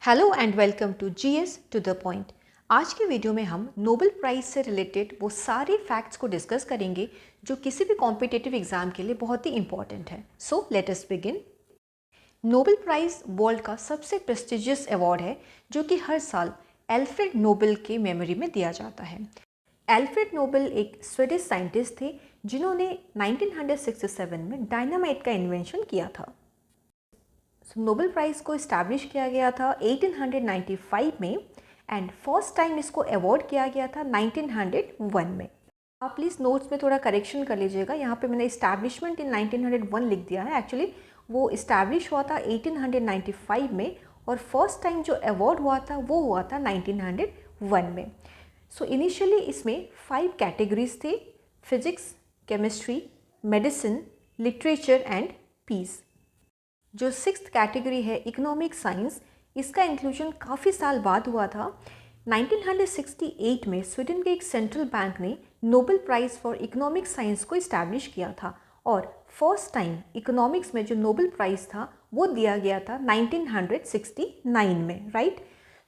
Hello and welcome to GS to the point. आज के video में हम नोबेल प्राइज़ से रिलेटेड वो सारे फैक्ट्स को डिस्कस करेंगे जो किसी भी कॉम्पिटिटिव एग्जाम के लिए बहुत ही इंपॉर्टेंट है। So let us begin. Nobel prize world का सबसे प्रेस्टिजियस अवार्ड है जो कि हर साल एल्फ्रेड नोबेल की मेमोरी में दिया जाता है। एल्फ्रेड नोबेल एक स्वीडिश साइंटिस्ट थे जिन्होंने 1967 में डायनामाइट का इन्वेंशन किया था। नोबेल प्राइज़ को इस्टेब्लिश किया गया था 1895 में एंड फर्स्ट टाइम इसको अवॉर्ड किया गया था 1901 में। आप प्लीज़ नोट्स में थोड़ा करेक्शन कर लीजिएगा, यहाँ पे मैंने इस्टेब्लिशमेंट इन 1901 लिख दिया है। एक्चुअली वो इस्टेब्लिश हुआ था 1895 में और फर्स्ट टाइम जो अवॉर्ड हुआ था वो हुआ था 1901 में। सो इनिशियली इसमें 5 कैटेगरीज थे: physics, chemistry, medicine, literature and peace. जो 6th कैटेगरी है इकोनॉमिक साइंस, इसका इंक्लूजन काफ़ी साल बाद हुआ था। 1968 में स्वीडन के एक सेंट्रल बैंक ने Nobel prize for economic science को इस्टेब्लिश किया था और फर्स्ट टाइम इकोनॉमिक्स में जो नोबेल प्राइज़ था वो दिया गया था 1969 में, राइट।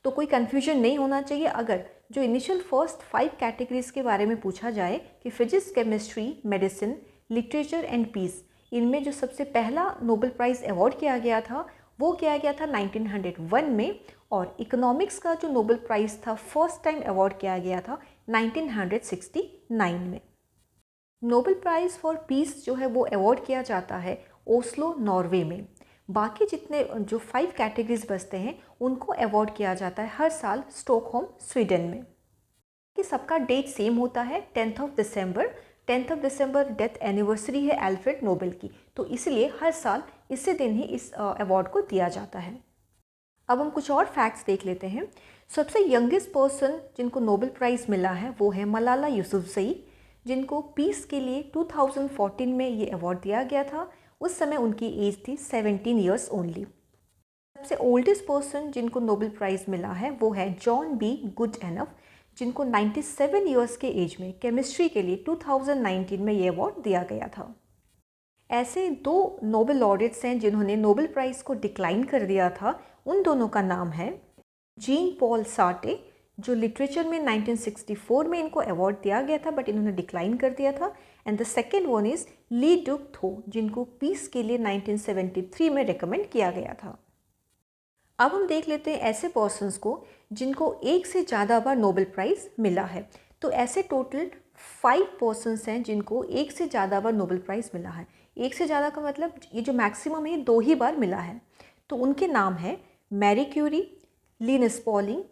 तो कोई कन्फ्यूजन नहीं होना चाहिए अगर जो इनिशियल फर्स्ट 5 कैटेगरीज के बारे में पूछा जाए कि physics, chemistry, medicine, literature and peace, इनमें जो सबसे पहला नोबेल प्राइज़ अवॉर्ड किया गया था वो किया गया था 1901 में और इकोनॉमिक्स का जो नोबेल प्राइज़ था फर्स्ट टाइम अवॉर्ड किया गया था 1969 में। नोबेल प्राइज़ फॉर पीस जो है वो अवॉर्ड किया जाता है ओस्लो, नॉर्वे में। बाकी जितने जो 5 कैटेगरीज बचते हैं उनको अवॉर्ड किया जाता है हर साल स्टॉकहोम, स्वीडन में। कि सबका डेट सेम होता है 10th दिसंबर। 10th दिसंबर डेथ एनिवर्सरी है एल्फ्रेड नोबेल की, तो इसलिए हर साल इसी दिन ही इस अवार्ड को दिया जाता है। अब हम कुछ और फैक्ट्स देख लेते हैं। सबसे यंगेस्ट पर्सन जिनको नोबेल प्राइज़ मिला है वो है मलाला यूसुफजई, जिनको पीस के लिए 2014 में ये अवार्ड दिया गया था। उस समय उनकी एज थी 17 ईयर्स ओनली। सबसे ओल्डेस्ट पर्सन जिनको नोबेल प्राइज़ मिला है वो है जॉन बी गुडएनफ, जिनको 97 ईयर्स के एज में केमिस्ट्री के लिए 2019 में ये अवार्ड दिया गया था। ऐसे 2 नोबेल लॉरेट्स हैं जिन्होंने नोबेल प्राइज़ को डिक्लाइन कर दिया था। उन दोनों का नाम है जीन पॉल सार्टे, जो लिटरेचर में 1964 में इनको अवार्ड दिया गया था बट इन्होंने डिक्लाइन कर दिया था। And the second one is Le Duc Tho, जिनको पीस के लिए 1973 में रिकमेंड किया गया था। अब हम देख लेते हैं ऐसे पर्सन्स को जिनको एक से ज़्यादा बार नोबेल प्राइज़ मिला है। तो ऐसे टोटल 5 पर्सन्स हैं जिनको एक से ज़्यादा बार नोबेल प्राइज़ मिला है। एक से ज़्यादा का मतलब ये जो मैक्सिमम है 2 ही बार मिला है। तो उनके नाम है Marie Curie, Linus Pauling,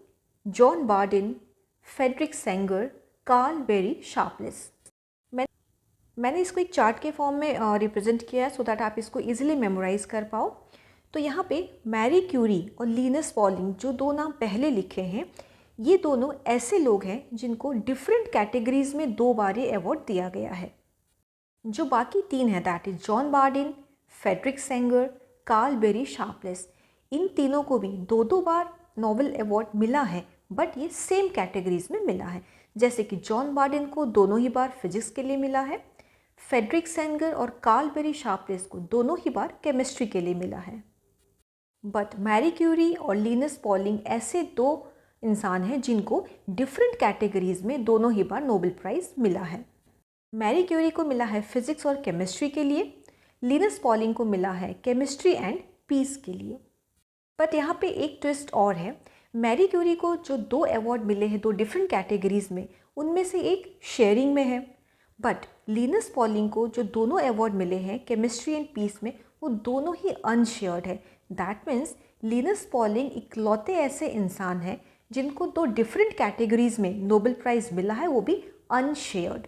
John Bardeen, Frederick Sanger, Karl Barry Sharpless. मैंने इसको एक चार्ट के फॉर्म में रिप्रेजेंट किया है सो दैट आप इसको ईजिली मेमोराइज कर पाओ। तो यहाँ पे मैरी क्यूरी और लिनस पॉलिंग जो 2 नाम पहले लिखे हैं, ये दोनों ऐसे लोग हैं जिनको डिफरेंट कैटेगरीज में 2 बार ये अवार्ड दिया गया है। जो बाकी 3 हैं that is John Bardeen, Frederick Sanger, Karl Barry Sharpless, इन तीनों को भी 2-2 बार नोबेल अवार्ड मिला है बट ये सेम कैटेगरीज में मिला है। जैसे कि जॉन बार्डिन को दोनों ही बार फिजिक्स के लिए मिला है, फ्रेडरिक सेंगर और कार्ल बेरी शार्प्लेस को दोनों ही बार केमिस्ट्री के लिए मिला है। बट मैरी क्यूरी और लिनस पॉलिंग ऐसे 2 इंसान हैं जिनको डिफरेंट कैटेगरीज में दोनों ही बार नोबेल प्राइज़ मिला है। मैरी क्यूरी को मिला है फिजिक्स और केमिस्ट्री के लिए, लिनस पॉलिंग को मिला है केमिस्ट्री एंड पीस के लिए। बट यहाँ पे एक ट्विस्ट और है। मैरी क्यूरी को जो 2 अवार्ड मिले हैं 2 डिफरेंट कैटेगरीज में, उनमें से एक शेयरिंग में है। बट लिनस पॉलिंग को जो दोनों अवार्ड मिले हैं केमिस्ट्री एंड पीस में, वो दोनों ही अनशेयर्ड है। दैट मीन्स लिनस पॉलिंग इकलौते ऐसे इंसान हैं जिनको 2 डिफरेंट कैटेगरीज में नोबेल प्राइज़ मिला है, वो भी अनशेयर्ड।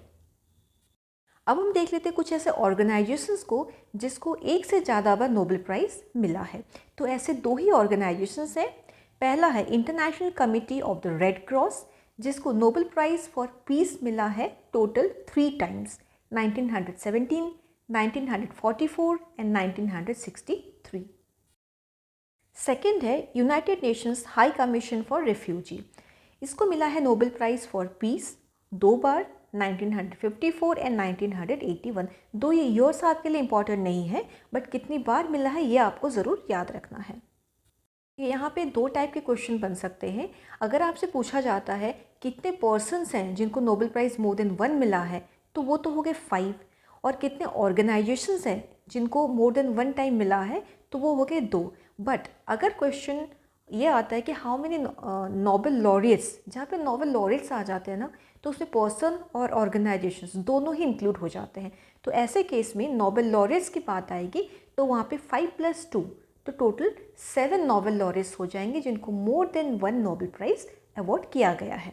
अब हम देख लेते हैं कुछ ऐसे ऑर्गेनाइजेशंस को जिसको एक से ज़्यादा बार नोबेल प्राइज़ मिला है। तो ऐसे 2 ही ऑर्गेनाइजेशंस हैं। पहला है international committee of the red cross, जिसको नोबेल प्राइज़ फॉर पीस मिला है टोटल 3 टाइम्स, 1917, 1944 एंड 1963। सेकेंड है United Nations high commission for refugee, इसको मिला है Nobel prize for piece 2 bar, 1954 and 1981। 2 ये ईयर्स आपके लिए इंपॉर्टेंट नहीं है बट कितनी बार मिला है ये आपको ज़रूर याद रखना है। यहाँ पे दो टाइप के क्वेश्चन बन सकते हैं। अगर आपसे पूछा जाता है कितने पर्सन्स हैं जिनको नोबेल प्राइज़ मोर देन 1 मिला है, तो वो तो हो गए 5। और कितने ऑर्गेनाइजेशंस हैं जिनको मोर देन 1 टाइम मिला है, तो वो हो गए 2। बट अगर क्वेश्चन ये आता है कि हाउ मेनी नोबेल लॉरियट्स, जहाँ पे नोबेल लॉरियट्स आ जाते हैं ना, तो उसमें पर्सन और ऑर्गेनाइजेशंस दोनों ही इंक्लूड हो जाते हैं। तो ऐसे केस में नोबेल लॉरियट्स की बात आएगी तो वहाँ पे 5 + 2, तो टोटल 7 नोबेल लॉरियट्स हो जाएंगे जिनको more than 1 Nobel prize award किया गया है।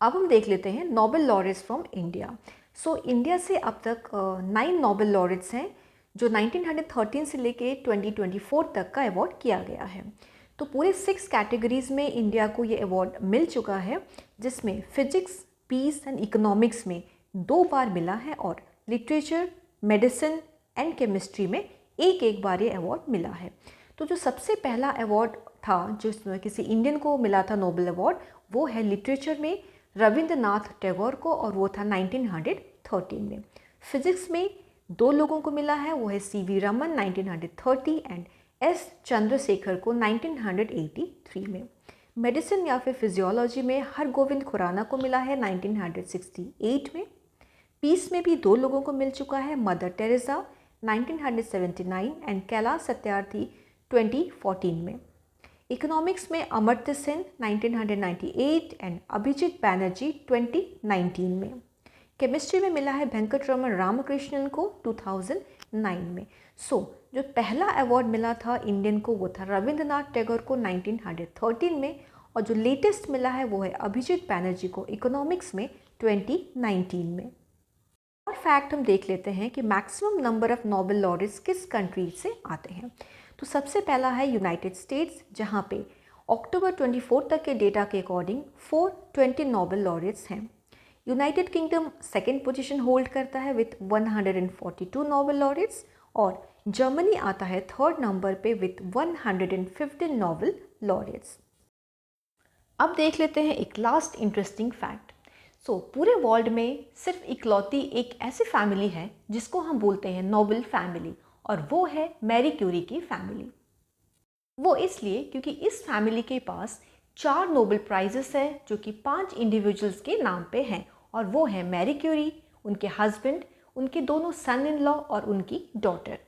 अब हम देख लेते हैं Nobel laureates from India. So India से अब तक 9 नोबेल लॉरियट्स हैं जो 1913 से लेके 2024 तक का अवार्ड किया गया है। तो पूरे 6 कैटेगरीज़ में इंडिया को ये अवार्ड मिल चुका है, जिसमें फिजिक्स, पीस एंड इकोनॉमिक्स में 2 बार मिला है और लिटरेचर, मेडिसिन एंड केमिस्ट्री में एक बार ये अवार्ड मिला है। तो जो सबसे पहला अवार्ड था जिसमें किसी इंडियन को मिला था नोबेल अवार्ड, वो है लिटरेचर में रविंद्रनाथ टैगोर को, और वो था 1913 में। फिजिक्स में 2 लोगों को मिला है, वो है CV Raman 1930 and S Chandrashekhar को 1983 में। मेडिसिन या फिर फिजियोलॉजी में हरगोविंद खुराना को मिला है 1968 में। पीस में भी 2 लोगों को मिल चुका है, mother Teresa 1979 and Kailash Satyarthi 2014 में। इकोनॉमिक्स में अमर्त्य सेन 1998 एंड अभिजीत बैनर्जी 2019 में। केमिस्ट्री में मिला है वेंकटरमण रामकृष्णन को 2009 में। जो पहला अवार्ड मिला था इंडियन को वो था रविंद्रनाथ टैगोर को 1913 में, और जो लेटेस्ट मिला है वो है अभिजीत बैनर्जी को इकोनॉमिक्स में 2019 में। और फैक्ट हम देख लेते हैं कि maximum number of Nobel laureates किस कंट्री से आते हैं। तो सबसे पहला है यूनाइटेड स्टेट्स, जहाँ पे अक्टूबर 24 तक के डेटा के अकॉर्डिंग 420 नोबेल लॉरियट्स हैं। United kingdom second position hold करता है विथ 142 नोबेल लॉरियट्स, और जर्मनी आता है थर्ड नंबर पे विथ 115 नोबेल लॉरियट्स। अब देख लेते हैं एक लास्ट इंटरेस्टिंग फैक्ट। पूरे वर्ल्ड में सिर्फ इकलौती एक ऐसी फैमिली है जिसको हम बोलते हैं नोबेल फैमिली, और वो है मैरी क्यूरी की फैमिली। वो इसलिए क्योंकि इस फैमिली के पास 4 नोबेल प्राइजेस है जो कि 5 इंडिविजुअल्स के नाम पे हैं, और वो है मैरी क्यूरी, उनके हस्बैंड, उनके दोनों सन इन लॉ और उनकी डॉटर।